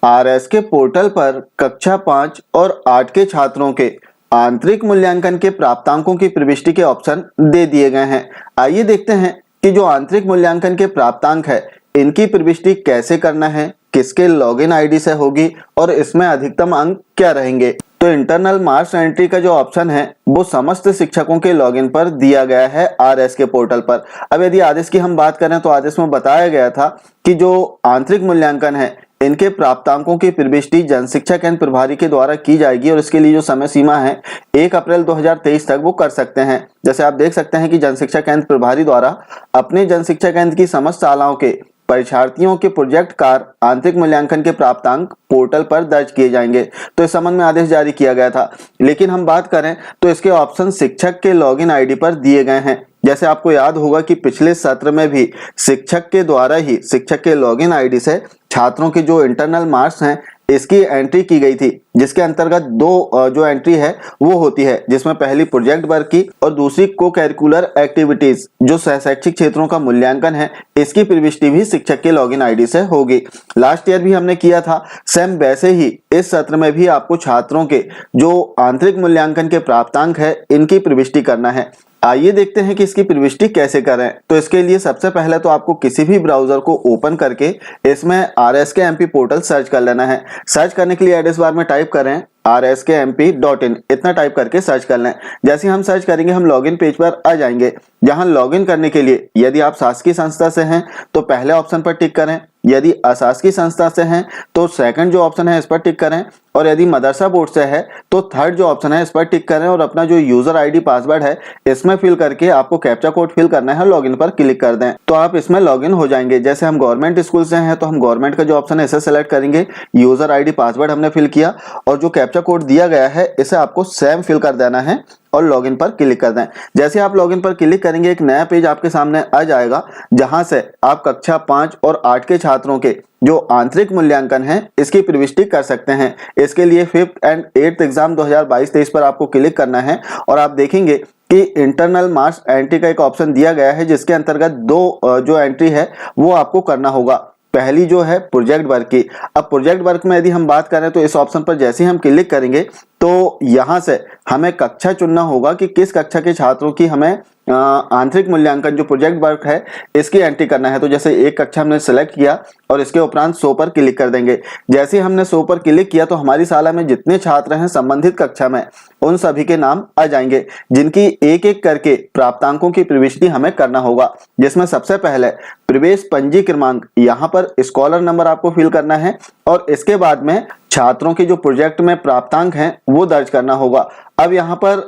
RS के portal पर कक्षा 5 और 8 के छात्रों के आंतरिक मूल्यांकन के प्राप्तांकों की प्रविष्टि के ऑप्शन दे दिए गए हैं। आइए देखते हैं कि जो आंतरिक मूल्यांकन के प्राप्तांक है इनकी प्रविष्टि कैसे करना है, किसके लॉगिन आईडी से होगी और इसमें अधिकतम अंक क्या रहेंगे। तो इंटरनल मार्क्स एंट्री का जो ऑप्शन है वो समस्त शिक्षकों के लॉगिन पर दिया गया है आरएस के पोर्टल पर। अब यदि आदेश की हम बात करें तो आदेश में बताया गया था कि जो आंतरिक मूल्यांकन है इनके प्राप्तांकों की प्रविष्टि जनशिक्षा केंद्र प्रभारी के द्वारा की जाएगी और इसके लिए जो समय सीमा है 1 अप्रैल 2023 तक वो कर सकते हैं। जैसे आप देख सकते हैं कि जनशिक्षा केंद्र प्रभारी द्वारा अपने जनशिक्षा केंद्र की समस्त शालाओं के परीक्षार्थियों के प्रोजेक्ट कार्य आंतरिक मूल्यांकन के प्राप्तांक पोर्टल पर दर्ज किए जाएंगे। तो इस संबंध में आदेश जारी किया गया था, लेकिन हम बात करें तो इसके ऑप्शन शिक्षक के लॉगिन आईडी पर दिए गए हैं। जैसे आपको याद होगा कि पिछले सत्र में भी शिक्षक के द्वारा ही शिक्षक के लॉगिन आईडी से छात्रों के जो इंटरनल मार्क्स हैं इसकी एंट्री की गई थी, जिसके अंतर्गत दो जो एंट्री है वो होती है, जिसमें पहली प्रोजेक्ट वर्क की और दूसरी को करिकुलर एक्टिविटीज जो शैक्षिक क्षेत्रों का मूल्यांकन है इसकी प्रविष्टि भी शिक्षक के लॉगिन आईडी से होगी। लास्ट ईयर भी हमने किया था, सेम वैसे ही इस सत्र में भी आपको छात्रों के जो आंतरिक मूल्यांकन के प्राप्तांक है इनकी प्रविष्टि करना है। आइए देखते हैं कि इसकी प्रविष्टि कैसे करें। तो इसके लिए सबसे पहले तो आपको किसी भी ब्राउजर को ओपन करके इसमें RSKMP पोर्टल सर्च कर लेना है। सर्च करने के लिए एड्रेस बार में टाइप करें rskmp.in, इतना टाइप करके सर्च कर लें। जैसे हम सर्च करेंगे हम लॉगिन पेज पर आ जाएंगे, जहां लॉगिन करने के लिए यदि आप शासकीय संस्था से हैं तो पहले ऑप्शन पर टिक करें, यदि अशासकीय संस्था से हैं तो सेकंड जो ऑप्शन है इस पर टिक करें और यदि मदरसा बोर्ड से है तो थर्ड जो ऑप्शन है इस पर टिक करें और अपना जो यूजर आईडी पासवर्ड है इसमें फिल करके आपको कैप्चा कोड फिल करना है, लॉगिन पर क्लिक कर दें तो आप इसमें लॉगिन हो जाएंगे। जैसे हम गवर्नमेंट स्कूल से हैं तो हम गवर्नमेंट का जो ऑप्शन है इसे सेलेक्ट करेंगे, यूजर आईडी पासवर्ड हमने फिल किया और जो कैप्चा कोड दिया गया है इसे आपको सेम फिल कर देना है और लॉगिन पर क्लिक कर दें। जैसे आप लॉगिन पर क्लिक करेंगे एक नया पेज आपके सामने आ जाएगा, जहां से आप कक्षा 5 और 8 के छात्रों के जो आंतरिक मूल्यांकन है इसकी प्रविष्टि कर सकते हैं। इसके लिए 5th एंड 8th एग्जाम 2022-23 पर आपको क्लिक करना है और आप देखेंगे कि इंटरनल मार्क्स एंट्री का एक ऑप्शन दिया गया है, जिसके अंतर्गत दो जो एंट्री है वो आपको करना होगा। पहली जो है प्रोजेक्ट वर्क की। अब प्रोजेक्ट वर्क में यदि हम बात करें तो इस ऑप्शन पर जैसे ही हम क्लिक करेंगे तो यहां से हमें कक्षा चुनना होगा कि किस कक्षा के छात्रों की हमें आंतरिक मूल्यांकन जो प्रोजेक्ट वर्क है इसकी एंट्री करना है। तो जैसे एक कक्षा हमने सेलेक्ट किया और इसके उपरांत 100 पर क्लिक कर देंगे। जैसे ही हमने 100 पर क्लिक किया तो हमारी शाला में जितने छात्र हैं संबंधित कक्षा में उन सभी के नाम आ जाएंगे, जिनकी एक एक करके प्राप्तांकों की प्रविष्टि हमें करना होगा। जिसमें सबसे पहले प्रवेश पंजी क्रमांक, यहाँ पर स्कॉलर नंबर आपको फिल करना है और इसके बाद में छात्रों के जो प्रोजेक्ट में प्राप्तांक हैं वो दर्ज करना होगा। अब यहाँ पर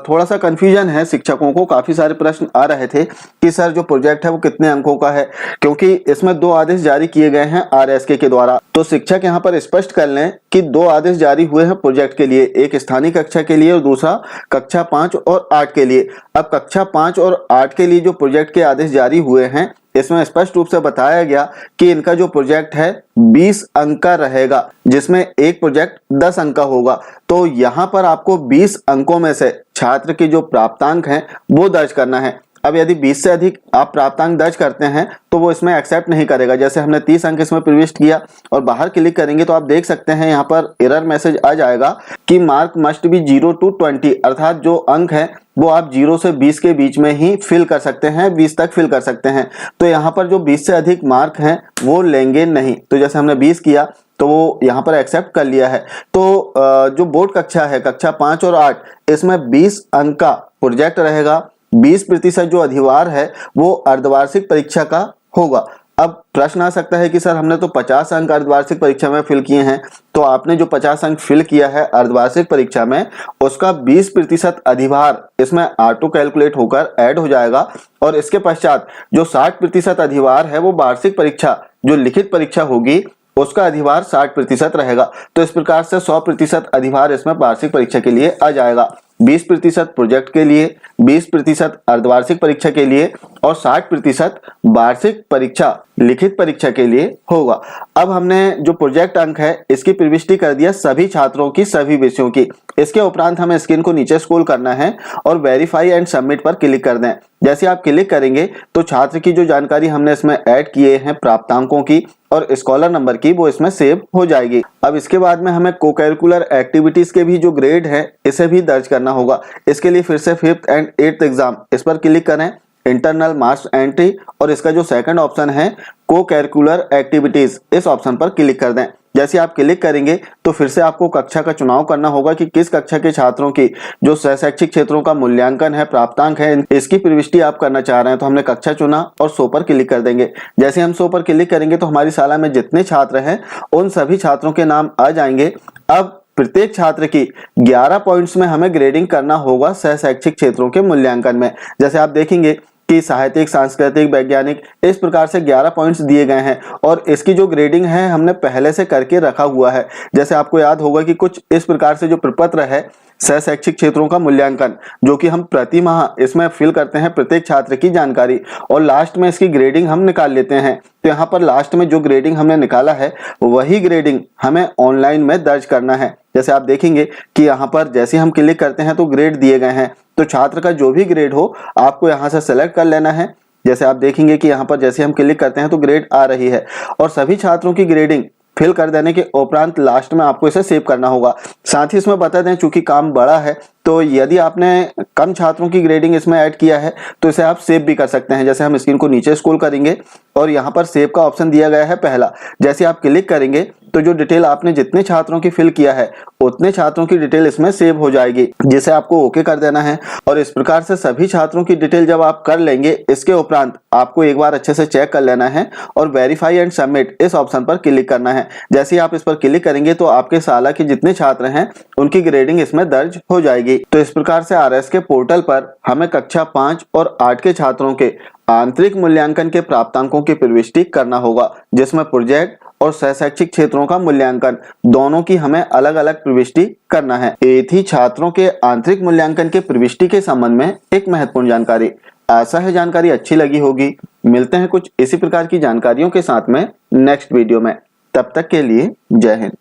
थोड़ा सा कंफ्यूजन है, शिक्षकों को काफी सारे प्रश्न आ रहे थे कि सर जो प्रोजेक्ट है वो कितने अंकों का है, क्योंकि इसमें 2 आदेश जारी किए गए हैं RSK के द्वारा। तो शिक्षक यहाँ पर स्पष्ट कर लें कि 2 आदेश जारी हुए हैं प्रोजेक्ट के लिए, एक स्थानीय कक्षा के लिए और दूसरा कक्षा 5 और 8 के लिए। अब कक्षा 5 और 8 के लिए जो प्रोजेक्ट के आदेश जारी हुए हैं इसमें स्पष्ट रूप से बताया गया कि इनका जो प्रोजेक्ट है 20 अंक का रहेगा, जिसमें एक प्रोजेक्ट 10 अंक का होगा। तो यहाँ पर आपको 20 अंकों में से छात्र के जो प्राप्तांक हैं वो दर्ज करना है। अब यदि 20 से अधिक आप प्राप्तांक दर्ज करते हैं तो वो इसमें एक्सेप्ट नहीं करेगा। जैसे हमने 30 अंक इसमें प्रविष्ट किया और बाहर क्लिक करेंगे तो आप देख सकते हैं यहाँ पर एरर मैसेज आ जाएगा कि मार्क मस्ट बी 0 to 20, अर्थात जो अंक है वो आप 0 से 20 के बीच में ही फिल कर सकते हैं, 20 तक फिल कर सकते हैं। तो यहाँ पर जो 20 से अधिक मार्क हैं वो लेंगे नहीं। तो जैसे हमने 20 किया तो वो यहाँ पर एक्सेप्ट कर लिया है। तो जो बोर्ड कक्षा है कक्षा 5 और 8 इसमें 20 अंक का प्रोजेक्ट रहेगा, 20% जो अधिभार है वो अर्धवार्षिक परीक्षा का होगा। अब प्रश्न आ सकता है कि सर हमने तो 50 अंक अर्धवार्षिक परीक्षा में फिल किए हैं, तो आपने जो 50 अंक फिल किया है अर्धवार्षिक परीक्षा में उसका 20% अधिभार इसमें ऑटो कैलकुलेट होकर ऐड हो जाएगा और इसके पश्चात जो 60% अधिभार है वो वार्षिक परीक्षा जो लिखित परीक्षा होगी उसका अधिभार 60% रहेगा। तो इस प्रकार से 100% अधिभार इसमें वार्षिक परीक्षा के लिए आ जाएगा। 20% प्रोजेक्ट के लिए, 20% अर्धवार्षिक परीक्षा के लिए और 60% वार्षिक परीक्षा लिखित परीक्षा के लिए होगा। अब हमने जो प्रोजेक्ट अंक है इसकी प्रविष्टि कर दिया सभी छात्रों की सभी विषयों की। इसके उपरांत हमें स्क्रीन को नीचे स्क्रॉल करना है और वेरीफाई एंड सबमिट पर क्लिक कर दें। जैसे आप क्लिक करेंगे तो छात्र की जो जानकारी हमने इसमें ऐड किए हैं प्राप्तांकों की और स्कॉलर नंबर की, वो इसमें सेव हो जाएगी। अब इसके बाद में हमें को करिकुलर एक्टिविटीज के भी जो ग्रेड है इसे भी दर्ज करना होगा। इसके लिए फिर से 5th एंड 8th एग्जाम इस पर क्लिक करें, इंटरनल मार्क्स एंट्री, और इसका जो सेकंड ऑप्शन है को करिकुलर एक्टिविटीज, इस ऑप्शन पर क्लिक कर दें। जैसे आप क्लिक करेंगे तो फिर से आपको कक्षा का चुनाव करना होगा कि किस कक्षा के छात्रों की जो शैक्षिक क्षेत्रों का मूल्यांकन है, प्राप्तांक है, इसकी प्रविष्टि आप करना चाह रहे हैं। तो हमने कक्षा चुना और 100 पर क्लिक कर देंगे। जैसे हम 100 पर क्लिक करेंगे तो हमारी शाला में जितने छात्र हैं उन सभी छात्रों के नाम आ जाएंगे। अब प्रत्येक छात्र की 11 पॉइंट्स में हमें ग्रेडिंग करना होगा शैक्षिक क्षेत्रों के मूल्यांकन में। जैसे आप देखेंगे कि साहित्यिक, सांस्कृतिक, वैज्ञानिक, इस प्रकार से 11 पॉइंट्स दिए गए हैं और इसकी जो ग्रेडिंग है हमने पहले से करके रखा हुआ है। जैसे आपको याद होगा कि कुछ इस प्रकार से जो प्रपत्र है शैक्षिक क्षेत्रों का मूल्यांकन, जो कि हम प्रति माह इसमें फिल करते हैं प्रत्येक छात्र की जानकारी और लास्ट में इसकी ग्रेडिंग हम निकाल लेते हैं। तो यहाँ पर लास्ट में जो ग्रेडिंग हमने निकाला है वही ग्रेडिंग हमें ऑनलाइन में दर्ज करना है। जैसे आप देखेंगे कि यहाँ पर जैसे हम क्लिक करते हैं तो ग्रेड दिए गए हैं, तो छात्र का जो भी ग्रेड हो आपको यहाँ से सेलेक्ट कर लेना है। जैसे आप देखेंगे कि यहाँ पर जैसे हम क्लिक करते हैं तो ग्रेड आ रही है और सभी छात्रों की ग्रेडिंग फिल कर देने के उपरांत लास्ट में आपको इसे सेव करना होगा। साथ ही इसमें बता दें, चूंकि काम बड़ा है तो यदि आपने कम छात्रों की ग्रेडिंग इसमें ऐड किया है तो इसे आप सेव भी कर सकते हैं। जैसे हम स्क्रीन को नीचे स्क्रॉल करेंगे और यहाँ पर सेव का ऑप्शन दिया गया है पहला। जैसे आप क्लिक करेंगे तो जो डिटेल आपने जितने छात्रों की फिल किया है उतने छात्रों की डिटेल इसमें सेव हो जाएगी, जिसे आपको ओके कर देना है। और इस प्रकार से सभी छात्रों की डिटेल जब आप कर लेंगे, इसके उपरांत आपको एक बार अच्छे से चेक कर लेना है और वेरीफाई एंड सबमिट इस ऑप्शन पर क्लिक करना है। जैसे ही आप इस पर क्लिक करेंगे तो आपके शाला के जितने छात्र हैं उनकी ग्रेडिंग इसमें दर्ज हो जाएगी। तो इस प्रकार से आरएस के पोर्टल पर हमें कक्षा 5 और 8 के छात्रों के आंतरिक मूल्यांकन के प्राप्तांकों की प्रविष्टि करना होगा, जिसमें प्रोजेक्ट और शैक्षिक क्षेत्रों का मूल्यांकन दोनों की हमें अलग अलग प्रविष्टि करना है। ये थी छात्रों के आंतरिक मूल्यांकन के प्रविष्टि के संबंध में एक महत्वपूर्ण जानकारी। आशा है जानकारी अच्छी लगी होगी। मिलते हैं कुछ इसी प्रकार की जानकारियों के साथ में नेक्स्ट वीडियो में। तब तक के लिए जय हिंद।